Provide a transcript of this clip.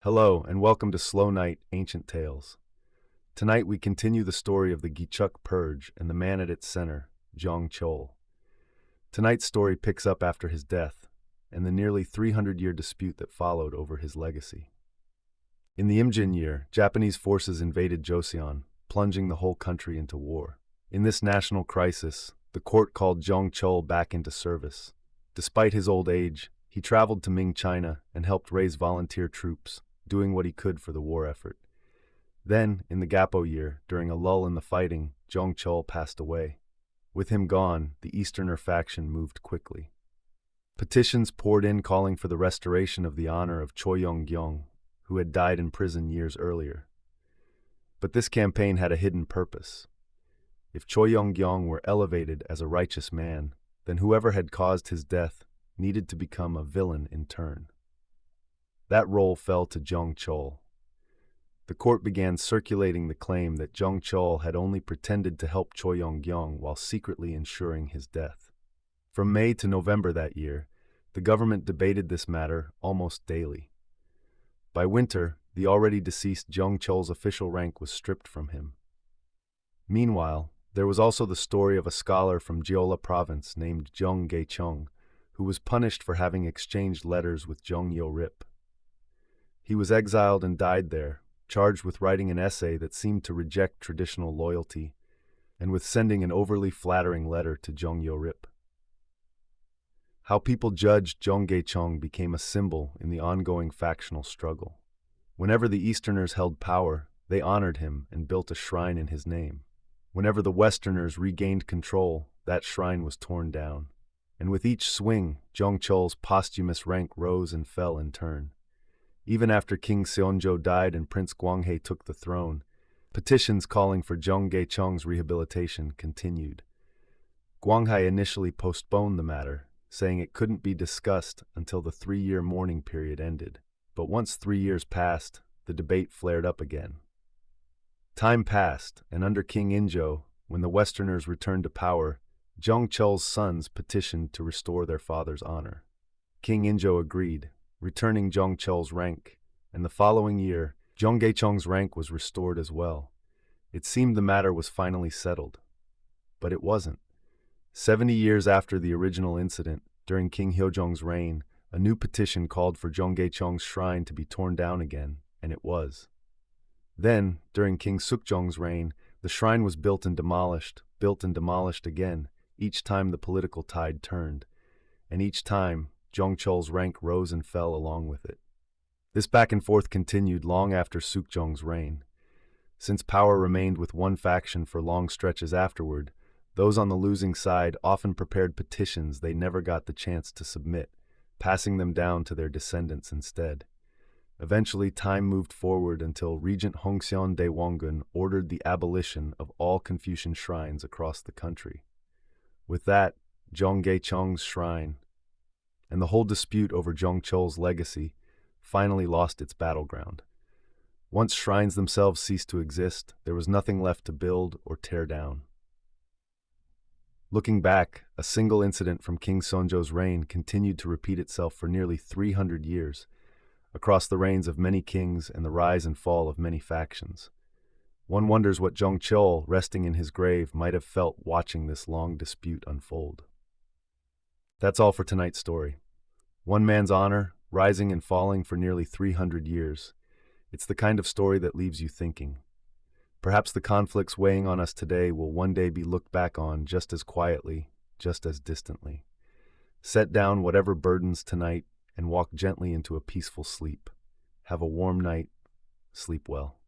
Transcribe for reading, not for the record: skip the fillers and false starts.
Hello, and welcome to Slow Night Ancient Tales. Tonight we continue the story of the Gichuk Purge and the man at its center, Jeong Cheol. Tonight's story picks up after his death, and the nearly 300-year dispute that followed over his legacy. In the Imjin year, Japanese forces invaded Joseon, plunging the whole country into war. In this national crisis, the court called Jeong Cheol back into service. Despite his old age, he traveled to Ming China and helped raise volunteer troops, doing what he could for the war effort. Then, in the Gapo year, during a lull in the fighting, Jeong Cheol passed away. With him gone, the Easterner faction moved quickly. Petitions poured in calling for the restoration of the honor of Choi Yong-gyong, who had died in prison years earlier. But this campaign had a hidden purpose. If Choi Yong-gyong were elevated as a righteous man, then whoever had caused his death needed to become a villain in turn. That role fell to Jeong Cheol. The court began circulating the claim that Jeong Cheol had only pretended to help Choi Yong-gyong while secretly ensuring his death. From May to November that year, the government debated this matter almost daily. By winter, the already deceased Jeong Cheol's official rank was stripped from him. Meanwhile, there was also the story of a scholar from Jeolla province named Jeong Cheol, who was punished for having exchanged letters with Jeong Cheol. He was exiled and died there, charged with writing an essay that seemed to reject traditional loyalty, and with sending an overly flattering letter to Jeong Cheol. How people judged Jeong Cheol became a symbol in the ongoing factional struggle. Whenever the Easterners held power, they honored him and built a shrine in his name. Whenever the Westerners regained control, that shrine was torn down. And with each swing, Jeong Cheol's posthumous rank rose and fell in turn. Even after King Seonjo died and Prince Gwanghae took the throne, petitions calling for Jeong Cheol's rehabilitation continued. Gwanghae initially postponed the matter, saying it couldn't be discussed until the 3-year mourning period ended. But once 3 years passed, the debate flared up again. Time passed, and under King Seonjo, when the Westerners returned to power, Jeong Cheol's sons petitioned to restore their father's honor. King Seonjo agreed, returning Jeong Cheol's rank, and the following year, Jeong Cheol's rank was restored as well. It seemed the matter was finally settled. But it wasn't. 70 years after the original incident, during King Hyojong's reign, a new petition called for Jeong Cheol's shrine to be torn down again, and it was. Then, during King Seokjong's reign, the shrine was built and demolished again, each time the political tide turned, and each time, Jeong Cheol's rank rose and fell along with it. This back and forth continued long after Seokjong's reign. Since power remained with one faction for long stretches afterward, those on the losing side often prepared petitions they never got the chance to submit, passing them down to their descendants instead. Eventually, time moved forward until Regent Hongseon Daewongun ordered the abolition of all Confucian shrines across the country. With that, Jeong Cheol's shrine, and the whole dispute over Jeong Cheol's legacy, finally lost its battleground. Once shrines themselves ceased to exist, there was nothing left to build or tear down. Looking back, a single incident from King Seonjo's reign continued to repeat itself for nearly 300 years, across the reigns of many kings and the rise and fall of many factions. One wonders what Jeong Cheol, resting in his grave, might have felt watching this long dispute unfold. That's all for tonight's story. One man's honor, rising and falling for nearly 300 years. It's the kind of story that leaves you thinking. Perhaps the conflicts weighing on us today will one day be looked back on just as quietly, just as distantly. Set down whatever burdens tonight and walk gently into a peaceful sleep. Have a warm night. Sleep well.